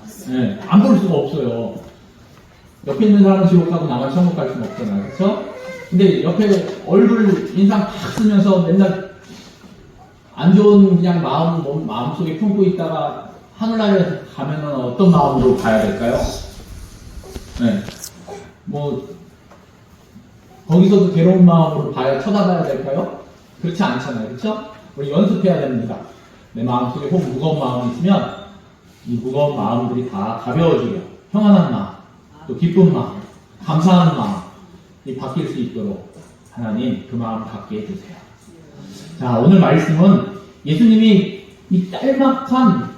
없습니다. 예, 안 볼 수가 없어요. 옆에 있는 사람은 지옥 가고 나만 천국 갈 수는 없잖아요. 그렇죠? 근데 옆에 얼굴 인상 팍 쓰면서 맨날 안 좋은 그냥 마음속에 품고 있다가 하늘나라에 가면은 어떤 마음으로 가야 될까요? 네. 뭐 거기서도 괴로운 마음으로 쳐다봐야 될까요? 그렇지 않잖아요. 그렇죠? 우리 연습해야 됩니다. 내 마음속에 혹 무거운 마음이 있으면 이 무거운 마음들이 다 가벼워지려 평안한 마음, 또 기쁜 마음, 감사하는 마음이 바뀔 수 있도록 하나님 그 마음 갖게 해주세요. 자, 오늘 말씀은 예수님이 이 짤막한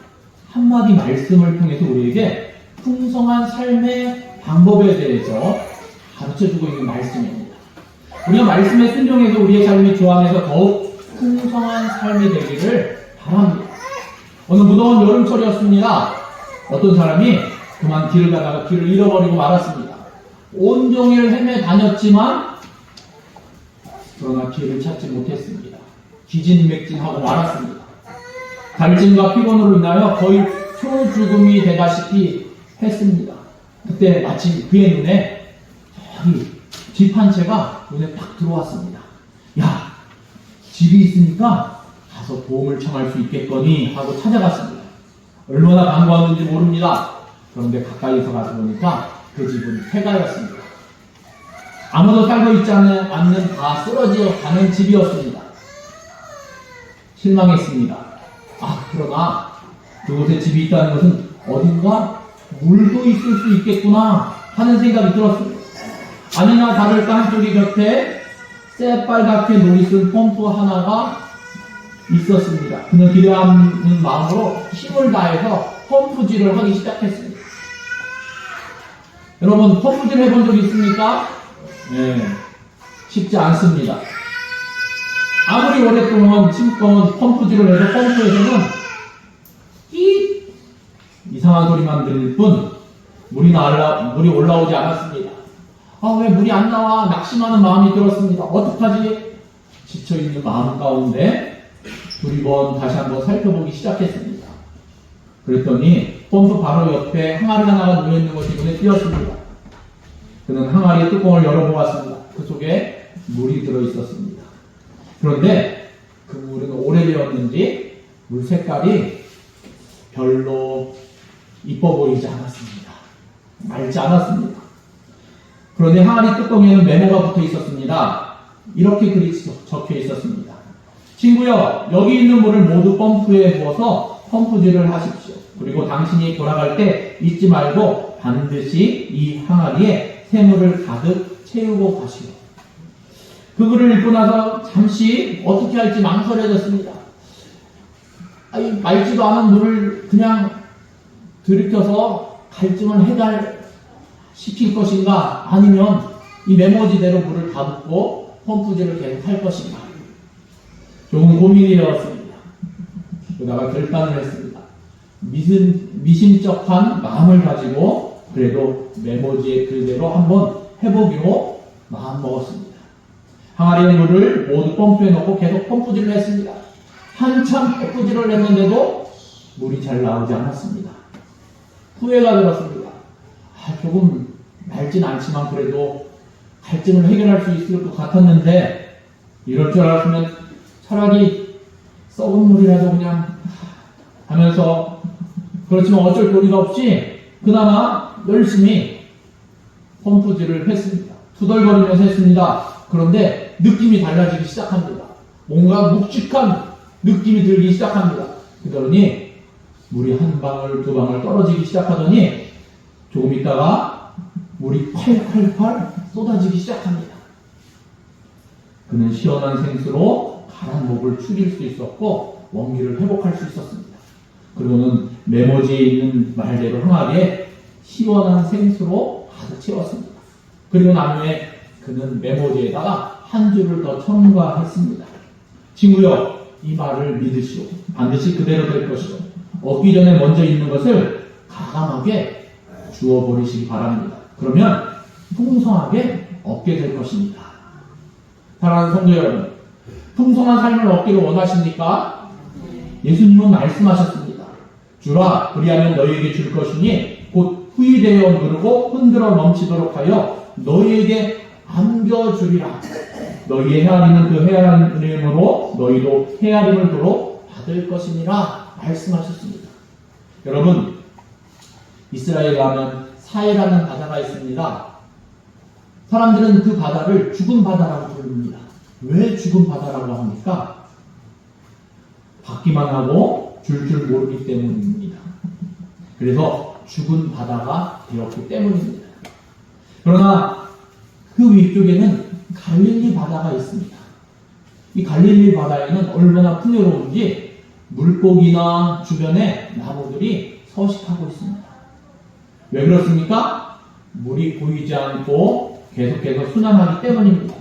한마디 말씀을 통해서 우리에게 풍성한 삶의 방법에 대해서 가르쳐주고 있는 말씀입니다. 우리가 말씀에 순종해서 우리의 삶의 주 안에서 더욱 풍성한 삶이 되기를 바랍니다. 어느 무더운 여름철이었습니다. 어떤 사람이 그만 길을 가다가 길을 잃어버리고 말았습니다. 온종일 헤매 다녔지만 그러나 길을 찾지 못했습니다. 기진맥진하고 말았습니다. 갈증과 피곤으로 인하여 거의 초죽음이 되다시피 했습니다. 그때 마침 그의 눈에 저기 집 한 채가 눈에 딱 들어왔습니다. 야, 집이 있으니까 가서 도움을 청할 수 있겠거니 하고 찾아갔습니다. 얼마나 반가웠는지 모릅니다. 그런데 가까이서 가서 보니까 그 집은 폐가였습니다. 아무도 살고 있지 않는 다 쓰러져 가는 집이었습니다. 실망했습니다. 그러나 그곳에 집이 있다는 것은 어딘가 물도 있을 수 있겠구나 하는 생각이 들었습니다. 아니나 다를까 한쪽이 곁에 새빨갛게 녹이 쓴 펌프 하나가 있었습니다. 그는 기대하는 마음으로 힘을 다해서 펌프질을 하기 시작했습니다. 여러분, 펌프질 해본 적 있습니까? 네, 쉽지 않습니다. 아무리 오랫동안 심건 펌프질을 해도 펌프에서는 이상한 소리만 들릴 뿐 물이 올라오지 않았습니다. 왜 물이 안 나와? 낙심하는 마음이 들었습니다. 어떡하지? 지쳐있는 마음 가운데 두리번 다시 한번 살펴보기 시작했습니다. 그랬더니 펌프 바로 옆에 항아리 하나가 놓여있는 것이 눈에 띄었습니다. 그는 항아리의 뚜껑을 열어보았습니다. 그 속에 물이 들어있었습니다. 그런데 그 물은 오래되었는지 물 색깔이 별로 이뻐 보이지 않았습니다. 맑지 않았습니다. 그런데 항아리 뚜껑에는 메모가 붙어 있었습니다. 이렇게 글이 적혀 있었습니다. 친구여, 여기 있는 물을 모두 펌프에 부어서 펌프질을 하십시오. 그리고 당신이 돌아갈 때 잊지 말고 반드시 이 항아리에 새물을 가득 채우고 가시오. 그 글을 읽고 나서 잠시 어떻게 할지 망설여졌습니다. 맑지도 않은 물을 그냥 들이켜서 갈증을 해결시킬 것인가, 아니면 이 메모지대로 물을 다 붓고 펌프질을 계속 할 것인가. 조금 고민이 되었습니다. 그러다가 결단을 했습니다. 미심쩍한 마음을 가지고 그래도 메모지의 글대로 한번 해보기로 마음먹었습니다. 항아리의 물을 모두 펌프에 넣고 계속 펌프질을 했습니다. 한참 펌프질을 했는데도 물이 잘 나오지 않았습니다. 후회가 들었습니다. 조금 맑진 않지만 그래도 갈증을 해결할 수 있을 것 같았는데, 이럴 줄 알았으면 차라리 썩은 물이라도 그냥 하면서, 그렇지만 어쩔 도리가 없이 그나마 열심히 펌프질을 했습니다. 투덜거리면서 했습니다. 그런데 느낌이 달라지기 시작합니다. 뭔가 묵직한 느낌이 들기 시작합니다. 그러더니 물이 한 방울 두 방울 떨어지기 시작하더니 조금 있다가 물이 콸콸콸 쏟아지기 시작합니다. 그는 시원한 생수로 가란 목을 축일 수 있었고 원기를 회복할 수 있었습니다. 그리고는 메모지에 있는 말대로 항아리에 시원한 생수로 가득 채웠습니다. 그리고 나중에 그는 메모지에다가 한 줄을 더 첨가했습니다. 친구여, 이 말을 믿으시오. 반드시 그대로 될 것이오. 얻기 전에 먼저 있는 것을 가감하게 주워버리시기 바랍니다. 그러면 풍성하게 얻게 될 것입니다. 사랑하는 성도 여러분, 풍성한 삶을 얻기를 원하십니까? 예수님은 말씀하셨습니다. 주라, 그리하면 너희에게 줄 것이니 곧 후이되어 누르고 흔들어 넘치도록 하여 너희에게 안겨주리라. 너희의 헤아리는 그 헤아림으로 너희도 헤아림을 도로 받을 것이니라 말씀하셨습니다. 여러분, 이스라엘 가면 사해라는 바다가 있습니다. 사람들은 그 바다를 죽은 바다라고 부릅니다. 왜 죽은 바다라고 합니까? 받기만 하고 줄 줄 모르기 때문입니다. 그래서 죽은 바다가 되었기 때문입니다. 그러나 그 위쪽에는 갈릴리 바다가 있습니다. 이 갈릴리 바다에는 얼마나 풍요로운지 물고기나 주변에 나무들이 서식하고 있습니다. 왜 그렇습니까? 물이 고이지 않고 계속해서 순환하기 때문입니다.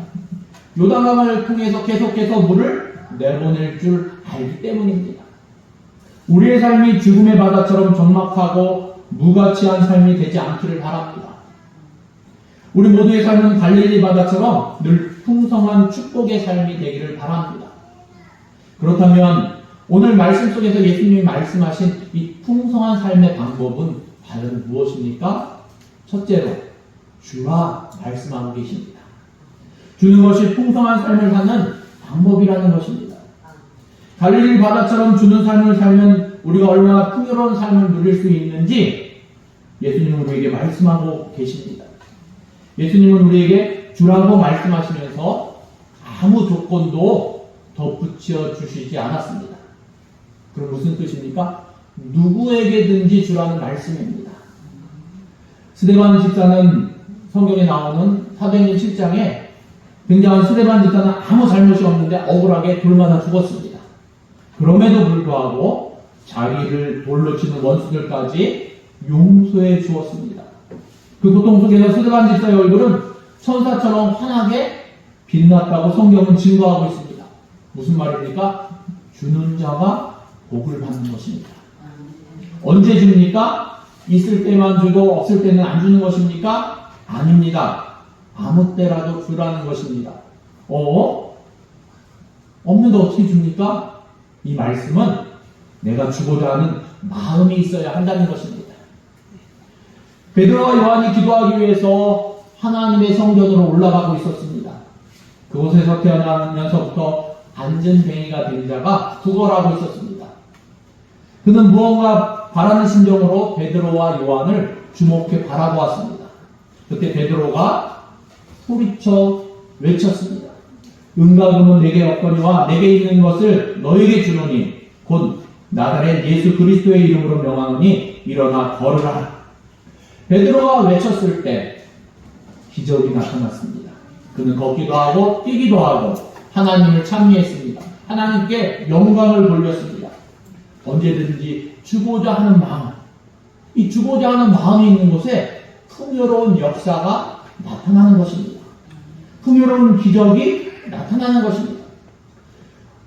요단강을 통해서 계속해서 물을 내보낼 줄 알기 때문입니다. 우리의 삶이 죽음의 바다처럼 적막하고 무가치한 삶이 되지 않기를 바랍니다. 우리 모두의 삶은 갈릴리 바다처럼 늘 풍성한 축복의 삶이 되기를 바랍니다. 그렇다면 오늘 말씀 속에서 예수님이 말씀하신 이 풍성한 삶의 방법은 과연 무엇입니까? 첫째로 주라 말씀하고 계십니다. 주는 것이 풍성한 삶을 사는 방법이라는 것입니다. 갈릴리 바다처럼 주는 삶을 살면 우리가 얼마나 풍요로운 삶을 누릴 수 있는지 예수님은 우리에게 말씀하고 계십니다. 예수님은 우리에게 주라고 말씀하시면서 아무 조건도 덧붙여 주시지 않았습니다. 그럼 무슨 뜻입니까? 누구에게든지 주라는 말씀입니다. 스데반 집사는 성경에 나오는 사도행전 7장에 굉장한 스데반 집사는 아무 잘못이 없는데 억울하게 돌마다 죽었습니다. 그럼에도 불구하고 자기를 돌로 치는 원수들까지 용서해 주었습니다. 그 고통 속에서 스데반 집사의 얼굴은 천사처럼 환하게 빛났다고 성경은 증거하고 있습니다. 무슨 말입니까? 주는 자가 복을 받는 것입니다. 언제 줍니까? 있을 때만 주고 없을 때는 안 주는 것입니까? 아닙니다. 아무 때라도 주라는 것입니다. 없는데 어떻게 줍니까? 이 말씀은 내가 주고자 하는 마음이 있어야 한다는 것입니다. 베드로와 요한이 기도하기 위해서 하나님의 성전으로 올라가고 있었습니다. 그곳에서 태어나면서부터 안전뱅이가 된 자가 구걸하고 있었습니다. 그는 무언가 바라는 심정으로 베드로와 요한을 주목해 바라보았습니다. 그때 베드로가 소리쳐 외쳤습니다. 은과 금은 내게 없거니와 내게 있는 것을 너에게 주노니 곧 나사렛 예수 그리스도의 이름으로 명하노니 일어나 걸으라. 베드로가 외쳤을 때 기적이 나타났습니다. 그는 걷기도 하고 뛰기도 하고 하나님을 찬미했습니다. 하나님께 영광을 돌렸습니다. 언제든지 주고자 하는 마음, 이 주고자 하는 마음이 있는 곳에 풍요로운 역사가 나타나는 것입니다. 풍요로운 기적이 나타나는 것입니다.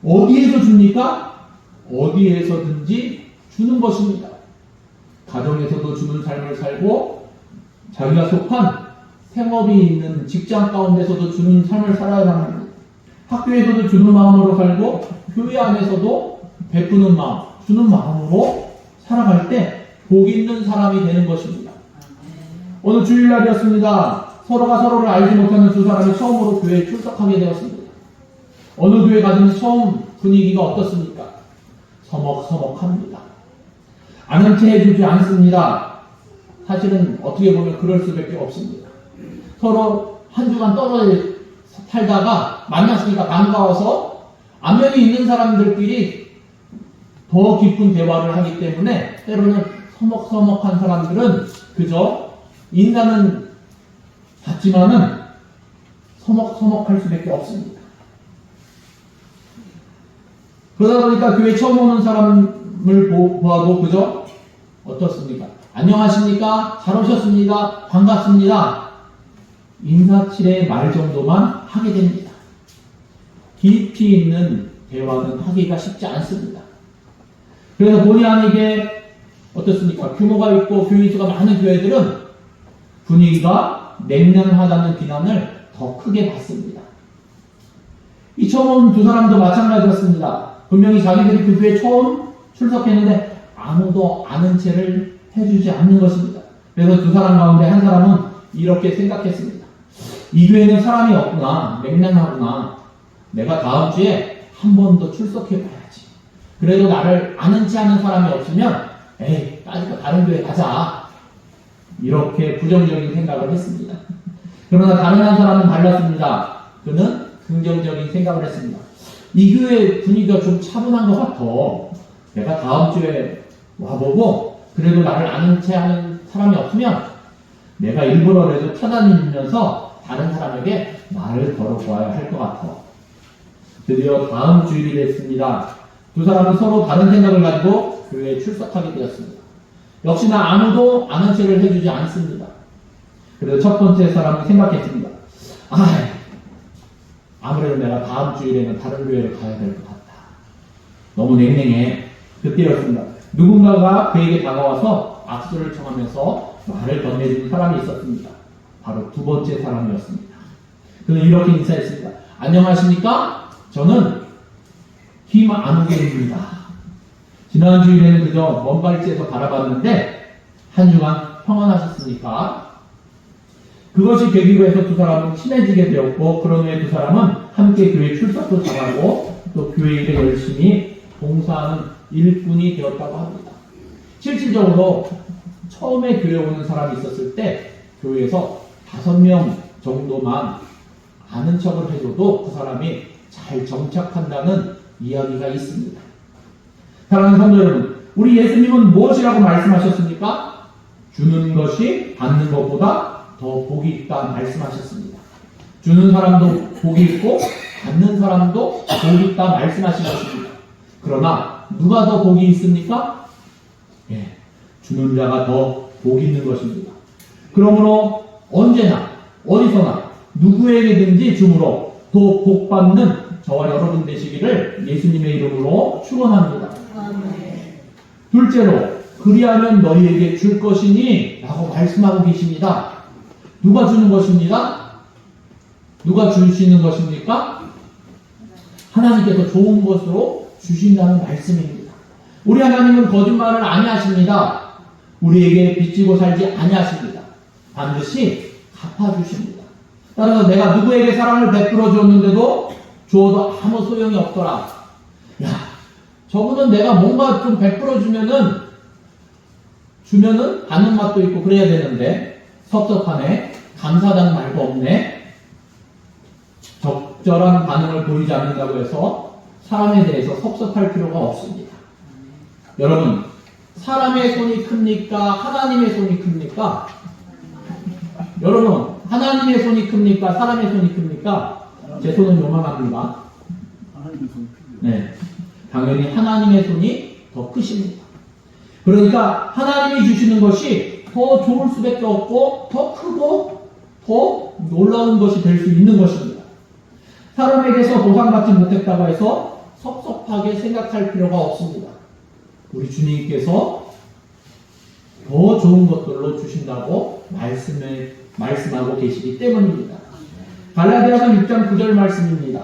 어디에서 줍니까? 어디에서든지 주는 것입니다. 가정에서도 주는 삶을 살고 자기가 속한 생업이 있는 직장 가운데서도 주는 삶을 살아야 합니다. 학교에서도 주는 마음으로 살고 교회 안에서도 베푸는 마음, 주는 마음으로 살아갈 때 복 있는 사람이 되는 것입니다. 오늘 주일날이었습니다. 서로가 서로를 알지 못하는 두 사람이 처음으로 교회에 출석하게 되었습니다. 어느 교회 가든지 처음 분위기가 어떻습니까? 서먹서먹합니다. 아는 체 해주지 않습니다. 사실은 어떻게 보면 그럴 수밖에 없습니다. 서로 한 주간 떨어져 살다가 만났으니까 반가워서 안면이 있는 사람들끼리 더 깊은 대화를 하기 때문에 때로는 서먹서먹한 사람들은 그저 인사는 같지만은 서먹서먹할 수밖에 없습니다. 그러다 보니까 교회 처음 오는 사람을 보아도 그저 어떻습니까? 안녕하십니까? 잘 오셨습니다. 반갑습니다. 인사치레 말 정도만 하게 됩니다. 깊이 있는 대화는 하기가 쉽지 않습니다. 그래서 본의 아니게 어떻습니까? 규모가 있고 교인수가 많은 교회들은 분위기가 냉랭하다는 비난을 더 크게 받습니다. 이 처음 온 두 사람도 마찬가지였습니다. 분명히 자기들이 그 교회에 처음 출석했는데 아무도 아는 채를 해주지 않는 것입니다. 그래서 두 사람 가운데 한 사람은 이렇게 생각했습니다. 이 교회는 사람이 없구나, 맹랑하구나. 내가 다음 주에 한 번 더 출석해봐야지. 그래도 나를 아는 채 하는 사람이 없으면 에이, 따지고 다른 교회 가자. 이렇게 부정적인 생각을 했습니다. 그러나 다른 한 사람은 달랐습니다. 그는 긍정적인 생각을 했습니다. 이 교회 분위기가 좀 차분한 것 같아. 내가 다음 주에 와보고 그래도 나를 아는 채 하는 사람이 없으면 내가 일부러라도 찾아다니면서 다른 사람에게 말을 걸어보아야 할 것 같아. 드디어 다음 주일이 됐습니다. 두 사람은 서로 다른 생각을 가지고 교회에 출석하게 되었습니다. 역시나 아무도 아는 채를 해주지 않습니다. 그래서 첫 번째 사람은 생각했습니다. 아무래도 내가 다음 주일에는 다른 교회를 가야 될 것 같다. 너무 냉랭해. 그때였습니다. 누군가가 그에게 다가와서 악수를 청하면서 말을 건네주는 사람이 있었습니다. 바로 두 번째 사람이었습니다. 그는 이렇게 인사했습니다. 안녕하십니까? 저는 김안우계입니다. 지난 주일에는 그저 먼 발치에서 바라봤는데 한 주간 평안하셨습니까? 그것이 계기로 해서 두 사람은 친해지게 되었고 그런 후에 두 사람은 함께 교회 출석도 잘하고 또 교회 일에 열심히 봉사하는 일꾼이 되었다고 합니다. 실질적으로 처음에 교회 오는 사람이 있었을 때 교회에서 5명 정도만 아는 척을 해줘도 그 사람이 잘 정착한다는 이야기가 있습니다. 사랑하는 성도 여러분, 우리 예수님은 무엇이라고 말씀하셨습니까? 주는 것이 받는 것보다 더 복이 있다 말씀하셨습니다. 주는 사람도 복이 있고 받는 사람도 복이 있다 말씀하신 것입니다. 그러나 누가 더 복이 있습니까? 주는 자가 더 복이 있는 것입니다. 그러므로 언제나 어디서나 누구에게든지 줌으로 더 복받는 저와 여러분 되시기를 예수님의 이름으로 축원합니다. 둘째로 그리하면 너희에게 줄 것이니 라고 말씀하고 계십니다. 누가 주는 것입니다? 누가 주시는 것입니까? 하나님께서 좋은 것으로 주신다는 말씀입니다. 우리 하나님은 거짓말을 아니하십니다. 우리에게 빚지고 살지 아니하십니다. 반드시 갚아주십니다. 따라서 내가 누구에게 사랑을 베풀어 주었는데도 주어도 아무 소용이 없더라. 저분은 내가 뭔가 좀 베풀어 주면은 받는 맛도 있고 그래야 되는데 섭섭하네. 감사하다는 말도 없네. 적절한 반응을 보이지 않는다고 해서 사람에 대해서 섭섭할 필요가 없습니다. 여러분, 사람의 손이 큽니까? 하나님의 손이 큽니까? 여러분, 하나님의 손이 큽니까? 사람의 손이 큽니까? 제 손은 요만합니다. 네, 당연히 하나님의 손이 더 크십니다. 그러니까 하나님이 주시는 것이 더 좋을 수밖에 없고 더 크고 더 놀라운 것이 될 수 있는 것입니다. 사람에게서 보상받지 못했다고 해서 섭섭하게 생각할 필요가 없습니다. 우리 주님께서 더 좋은 것들로 주신다고 말씀하고 계시기 때문입니다. 갈라디아서 6장 9절 말씀입니다.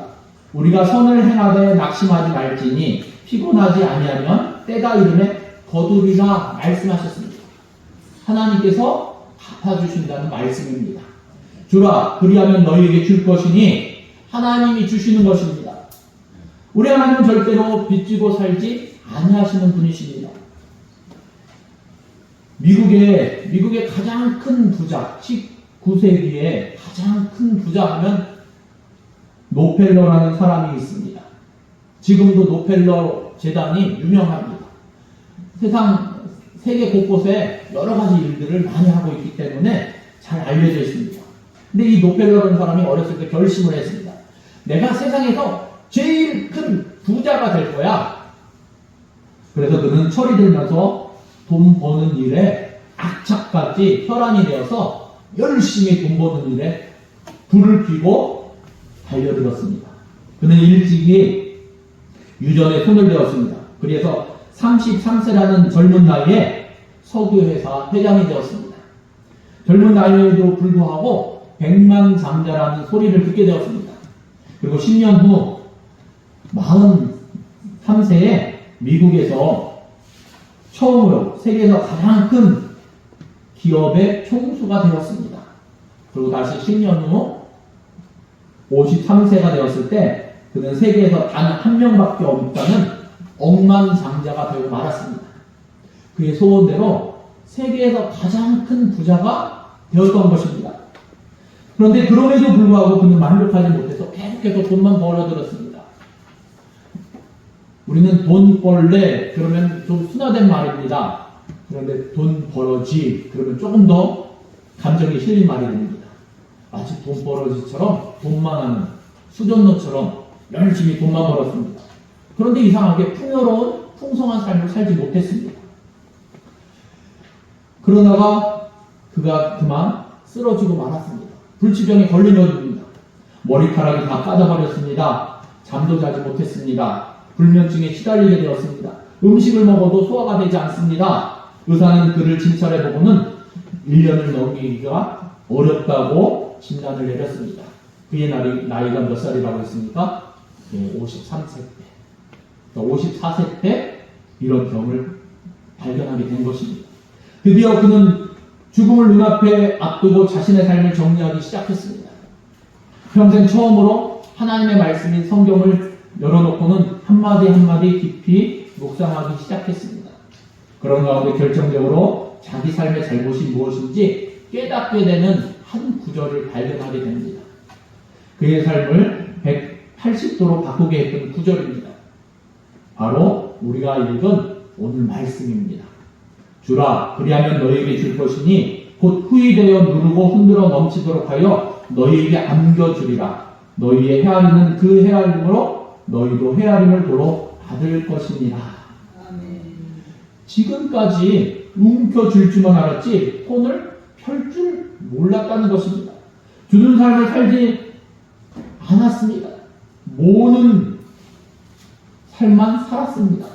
우리가 선을 행하되 낙심하지 말지니 피곤하지 아니하면 때가 이르매 거두리라 말씀하셨습니다. 하나님께서 갚아주신다는 말씀입니다. 주라 그리하면 너희에게 줄 것이니 하나님이 주시는 것입니다. 우리 하나님은 절대로 빚지고 살지 아니하시는 분이십니다. 미국의 가장 큰 부자, 19세기에 가장 큰 부자 하면 노펠러라는 사람이 있습니다. 지금도 노펠러 재단이 유명합니다. 세계 곳곳에 여러 가지 일들을 많이 하고 있기 때문에 잘 알려져 있습니다. 근데 이 노펠러라는 사람이 어렸을 때 결심을 했습니다. 내가 세상에서 제일 큰 부자가 될 거야. 그래서 그는 철이 들면서 돈 버는 일에 악착같이 혈안이 되어서 열심히 돈 버는 일에 불을 켜고 달려들었습니다. 그는 일찍이 유전에 손을 대었습니다. 그래서 33세라는 젊은 나이에 석유회사 회장이 되었습니다. 젊은 나이에도 불구하고 백만장자라는 소리를 듣게 되었습니다. 그리고 10년 후 43세에 미국에서 처음으로 세계에서 가장 큰 기업의 총수가 되었습니다. 그리고 다시 10년 후 53세가 되었을 때 그는 세계에서 단 한 명밖에 없다는 억만장자가 되고 말았습니다. 그의 소원대로 세계에서 가장 큰 부자가 되었던 것입니다. 그런데 그럼에도 불구하고 그는 만족하지 못해서 계속해서 돈만 벌어들었습니다. 우리는 돈 벌래 그러면 좀 순화된 말입니다. 그런데 돈 벌어지 그러면 조금 더 감정이 실린 말이 됩니다. 마치 돈 벌어지처럼 돈만 하는 수전노처럼 열심히 돈만 벌었습니다. 그런데 이상하게 풍요로운 풍성한 삶을 살지 못했습니다. 그러다가 그가 그만 쓰러지고 말았습니다. 불치병에 걸린 것입니다. 머리카락이 다 빠져버렸습니다. 잠도 자지 못했습니다. 불면증에 시달리게 되었습니다. 음식을 먹어도 소화가 되지 않습니다. 의사는 그를 진찰해보고는 1년을 넘기기가 어렵다고 진단을 내렸습니다. 그의 나이가 몇 살이라고 했습니까? 53세 때. 54세 때 이런 병을 발견하게 된 것입니다. 드디어 그는 죽음을 눈앞에 앞두고 자신의 삶을 정리하기 시작했습니다. 평생 처음으로 하나님의 말씀인 성경을 열어놓고는 한마디 한마디 깊이 묵상하기 시작했습니다. 그런 가운데 결정적으로 자기 삶의 잘못이 무엇인지 깨닫게 되는 한 구절을 발견하게 됩니다. 그의 삶을 180도로 바꾸게 했던 구절입니다. 바로 우리가 읽은 오늘 말씀입니다. 주라 그리하면 너희에게 줄 것이니 곧 후히 되어 누르고 흔들어 넘치도록 하여 너희에게 안겨주리라. 너희의 헤아리는 그 헤아림으로 너희도 헤아림을 도로 받을 것이니라. 아멘. 지금까지 움켜쥘 줄만 알았지 손을 펼 줄 몰랐다는 것입니다. 주는 삶을 살지 않았습니다. 모으는 삶만 살았습니다.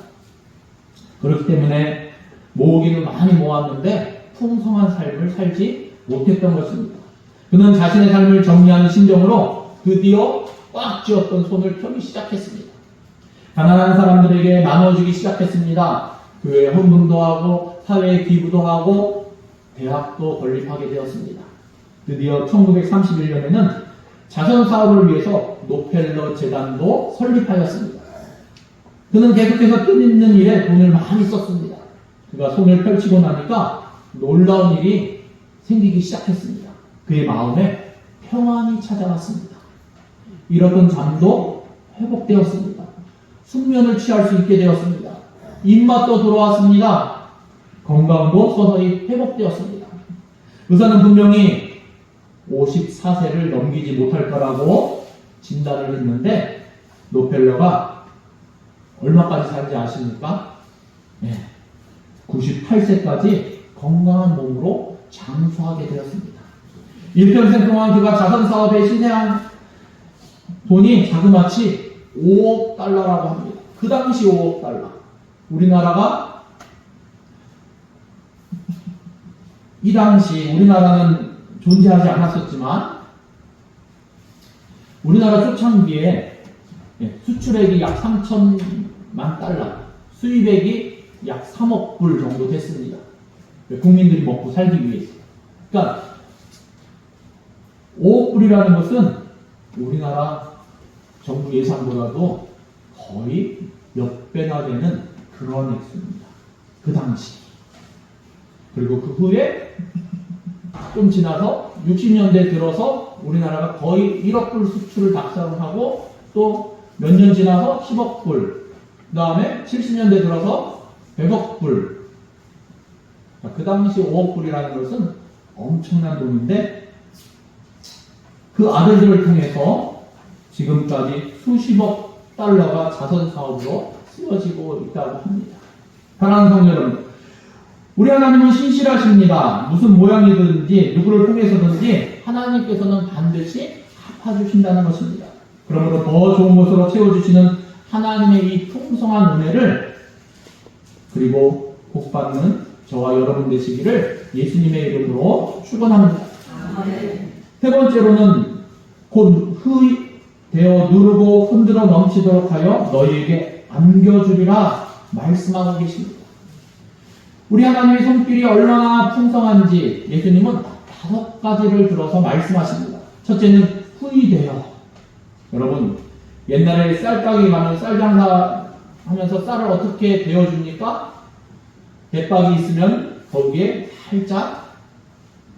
그렇기 때문에 모으기는 많이 모았는데 풍성한 삶을 살지 못했던 것입니다. 그는 자신의 삶을 정리하는 심정으로 드디어 꽉 쥐었던 손을 펴기 시작했습니다. 가난한 사람들에게 나눠주기 시작했습니다. 교회에 헌금도 하고 사회에 기부도 하고 대학도 건립하게 되었습니다. 드디어 1931년에는 자선사업을 위해서 노펠러 재단도 설립하였습니다. 그는 계속해서 뜻있는 일에 돈을 많이 썼습니다. 그가 손을 펼치고 나니까 놀라운 일이 생기기 시작했습니다. 그의 마음에 평안이 찾아왔습니다. 잃었던 잠도 회복되었습니다. 숙면을 취할 수 있게 되었습니다. 입맛도 돌아왔습니다. 건강도 서서히 회복되었습니다. 의사는 분명히 54세를 넘기지 못할 거라고 진단을 했는데 노펠러가 얼마까지 살지 아십니까? 98세까지 건강한 몸으로 장수하게 되었습니다. 일평생 동안 그가 자선사업에 희생한 돈이 자그마치 5억 달러라고 합니다. 그 당시 5억 달러. 우리나라가 이 당시 우리나라는 존재하지 않았었지만 우리나라 초창기에 수출액이 약 3천만 달러, 수입액이 약 3억 불 정도 됐습니다. 국민들이 먹고 살기 위해서. 그러니까 5억 불이라는 것은 우리나라 정부 예산보다도 거의 몇 배나 되는 그런 액수입니다. 그 당시. 그리고 그 후에 좀 지나서 60년대 들어서 우리나라가 거의 1억 불 수출을 달성하고 또 몇 년 지나서 10억 불, 그 다음에 70년대 들어서 100억 불. 그 당시 5억 불이라는 것은 엄청난 돈인데 그 아들들을 통해서 지금까지 수십억 달러가 자선사업으로 쓰여지고 있다고 합니다. 사랑하는 성도 여러분, 우리 하나님은 신실하십니다. 무슨 모양이든지 누구를 통해서든지 하나님께서는 반드시 갚아주신다는 것입니다. 그러므로 더 좋은 것으로 채워주시는 하나님의 이 풍성한 은혜를 그리고 복받는 저와 여러분 되시기를 예수님의 이름으로 축원합니다. 세 번째로는 곧 후히 되어 누르고 흔들어 넘치도록 하여 너희에게 안겨주리라 말씀하고 계십니다. 우리 하나님의 손길이 얼마나 풍성한지 예수님은 5가지를 들어서 말씀하십니다. 첫째는 후이되어. 여러분, 옛날에 쌀가게 가면 쌀장사 하면서 쌀을 어떻게 데워줍니까? 대박이 있으면 거기에 살짝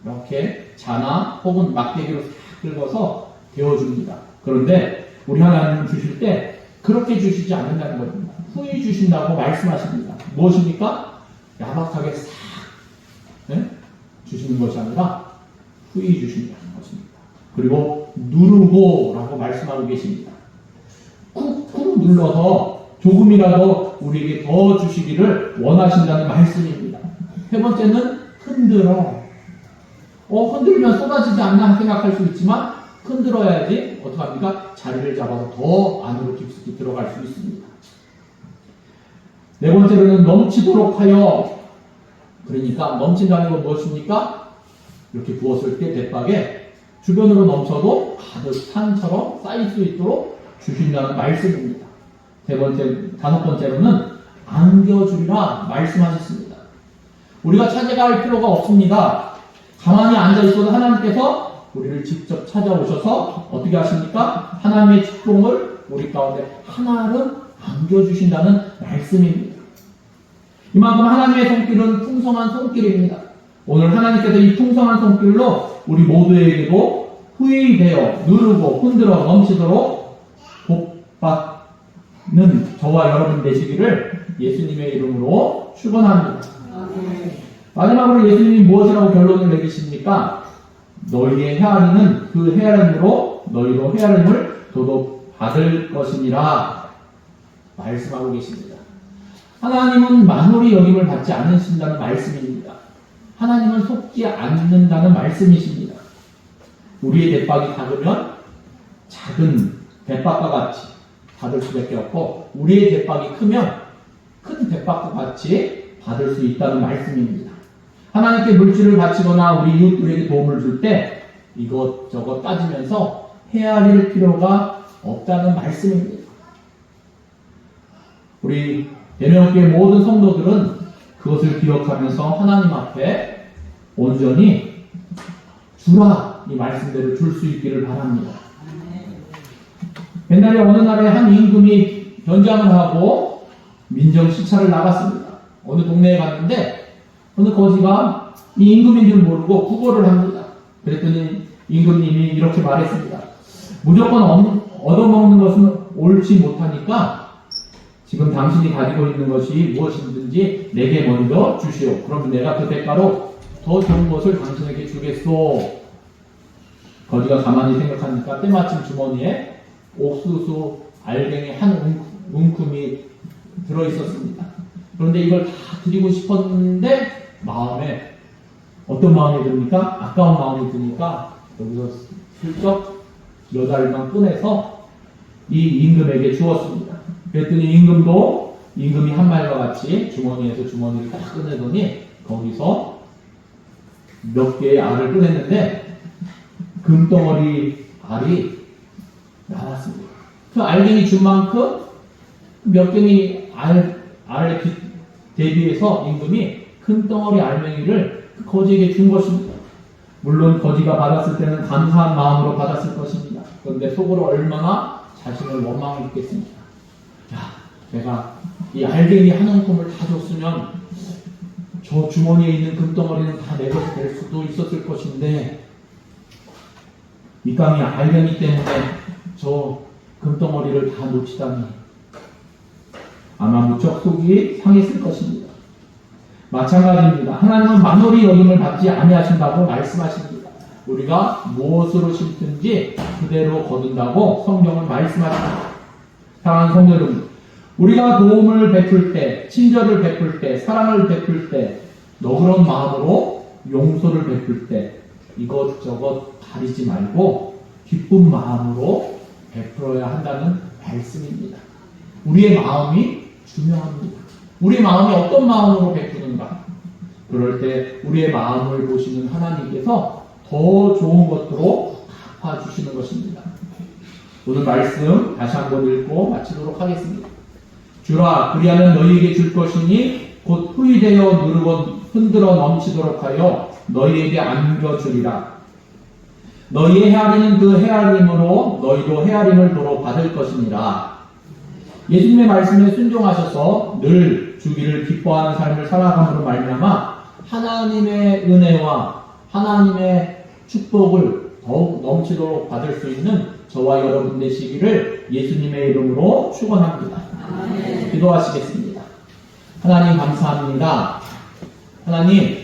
이렇게 자나 혹은 막대기로 싹 긁어서 데워줍니다. 그런데 우리 하나님은 주실 때 그렇게 주시지 않는다는 겁니다. 후히 주신다고 말씀하십니다. 무엇입니까? 야박하게 싹 주시는 것이 아니라 후히 주신다는 것입니다. 그리고 누르고 라고 말씀하고 계십니다. 쿡쿡 눌러서 조금이라도 우리에게 더 주시기를 원하신다는 말씀입니다. 세 번째는 흔들어. 흔들면 쏟아지지 않나 생각할 수 있지만 흔들어야지 어떡합니까? 자리를 잡아서 더 안으로 깊숙이 들어갈 수 있습니다. 네 번째로는 넘치도록 하여. 그러니까 넘친다는 건 무엇입니까? 이렇게 부었을 때 대박에 주변으로 넘쳐도 가득 산처럼 쌓일 수 있도록 주신다는 말씀입니다. 다섯 번째로는 안겨주리라 말씀하셨습니다. 우리가 찾아갈 필요가 없습니다. 가만히 앉아 있어도 하나님께서 우리를 직접 찾아오셔서 어떻게 하십니까? 하나님의 축복을 우리 가운데 하나를 안겨주신다는 말씀입니다. 이만큼 하나님의 손길은 풍성한 손길입니다. 오늘 하나님께서 이 풍성한 손길로 우리 모두에게도 후히 되어 누르고 흔들어 넘치도록 복받는 저와 여러분 되시기를 예수님의 이름으로 축원합니다. 마지막으로 예수님이 무엇이라고 결론을 내리십니까? 너희의 헤아리는 그 헤아림으로 너희도 헤아림을 도도 받을 것이니라 말씀하고 계십니다. 하나님은 만홀히 여김을 받지 않으신다는 말씀입니다. 하나님은 속지 않는다는 말씀이십니다. 우리의 대박이 작으면 작은 대박과 같이 받을 수밖에 없고 우리의 대박이 크면 큰 대박과 같이 받을 수 있다는 말씀입니다. 하나님께 물질을 바치거나 우리 이웃들에게 도움을 줄 때 이것저것 따지면서 헤아릴 필요가 없다는 말씀입니다. 우리 대명교회 모든 성도들은 그것을 기억하면서 하나님 앞에 온전히 주라 이 말씀대로 줄 수 있기를 바랍니다. 옛날에 어느 날에 한 임금이 변장을 하고 민정 시찰을 나갔습니다. 어느 동네에 갔는데 어느 거지가 이 임금인 줄 모르고 구걸을 합니다. 그랬더니 임금님이 이렇게 말했습니다. 무조건 얻어먹는 것은 옳지 못하니까 지금 당신이 가지고 있는 것이 무엇이든지 내게 먼저 주시오. 그러면 내가 그 대가로 더 좋은 것을 당신에게 주겠소. 거지가 가만히 생각하니까 때마침 주머니에 옥수수 알갱이 한 움큼이 들어있었습니다. 그런데 이걸 다 드리고 싶었는데 마음에 어떤 마음이 듭니까? 아까운 마음이 드니까 여기서 슬쩍 여달만 꺼내서 이 임금에게 주었습니다. 그랬더니 임금이 한 말과 같이 주머니에서 주머니를 딱 꺼내더니 거기서 몇 개의 알을 꺼냈는데 금덩어리 알이 나왔습니다. 그 알갱이 준 만큼 몇 개의 알에 대비해서 임금이 큰 덩어리 알맹이를 그 거지에게 준 것입니다. 물론 거지가 받았을 때는 감사한 마음으로 받았을 것입니다. 그런데 속으로 얼마나 자신을 원망했겠습니까? 야, 내가 이 알갱이 한 움큼을 다 줬으면 저 주머니에 있는 금덩어리는 다 내 것이 될 수도 있었을 것인데 이 깡이 알갱이 때문에 저 금덩어리를 다 놓치다니 아마 무척 속이 상했을 것입니다. 마찬가지입니다. 하나님은 만홀히 여김을 받지 아니하신다고 말씀하십니다. 우리가 무엇으로 심든지 그대로 거둔다고 성경은 말씀하십니다. 사랑하는 성도 여러분, 우리가 도움을 베풀 때, 친절을 베풀 때, 사랑을 베풀 때, 너그러운 마음으로 용서를 베풀 때 이것저것 가리지 말고 기쁜 마음으로 베풀어야 한다는 말씀입니다. 우리의 마음이 중요합니다. 우리의 마음이 어떤 마음으로 베푸는가? 그럴 때 우리의 마음을 보시는 하나님께서 더 좋은 것으로 갚아주시는 것입니다. 오늘 말씀 다시 한번 읽고 마치도록 하겠습니다. 주라, 그리하면 너희에게 줄 것이니 곧 후이되어 누르고 흔들어 넘치도록 하여 너희에게 안겨주리라. 너희의 헤아리는 그 헤아림으로 너희도 헤아림을 도로 받을 것이니라. 예수님의 말씀에 순종하셔서 늘 주기를 기뻐하는 삶을 살아감으로 말미암아 하나님의 은혜와 하나님의 축복을 더욱 넘치도록 받을 수 있는 저와 여러분 되시기를 예수님의 이름으로 축원합니다. 기도하시겠습니다. 하나님 감사합니다. 하나님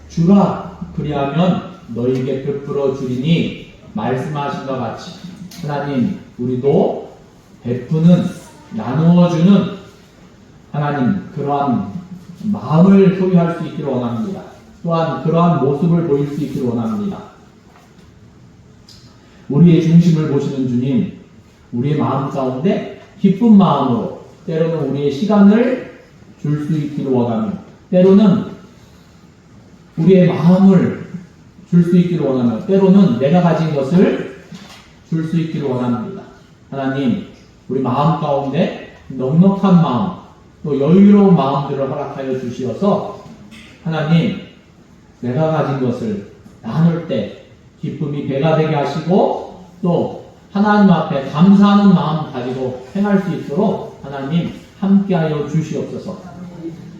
주라 그리하면 너희에게 베풀어 주리니 말씀하신 것 같이 하나님 우리도 베푸는 나누어 주는 하나님 그러한 마음을 소유할 수 있기를 원합니다. 또한 그러한 모습을 보일 수 있기를 원합니다. 우리의 중심을 보시는 주님, 우리의 마음 가운데 기쁜 마음으로 때로는 우리의 시간을 줄 수 있기를 원하며 때로는 우리의 마음을 줄 수 있기를 원하며 때로는 내가 가진 것을 줄 수 있기를 원합니다. 하나님, 우리 마음 가운데 넉넉한 마음, 또 여유로운 마음들을 허락하여 주시어서 하나님, 내가 가진 것을 나눌 때 기쁨이 배가 되게 하시고 또 하나님 앞에 감사하는 마음 가지고 행할 수 있도록 하나님 함께하여 주시옵소서.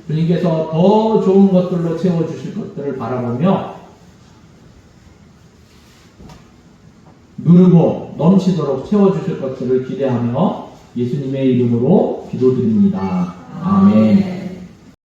주님께서 더 좋은 것들로 채워주실 것들을 바라보며 누르고 넘치도록 채워주실 것들을 기대하며 예수님의 이름으로 기도드립니다. 아멘.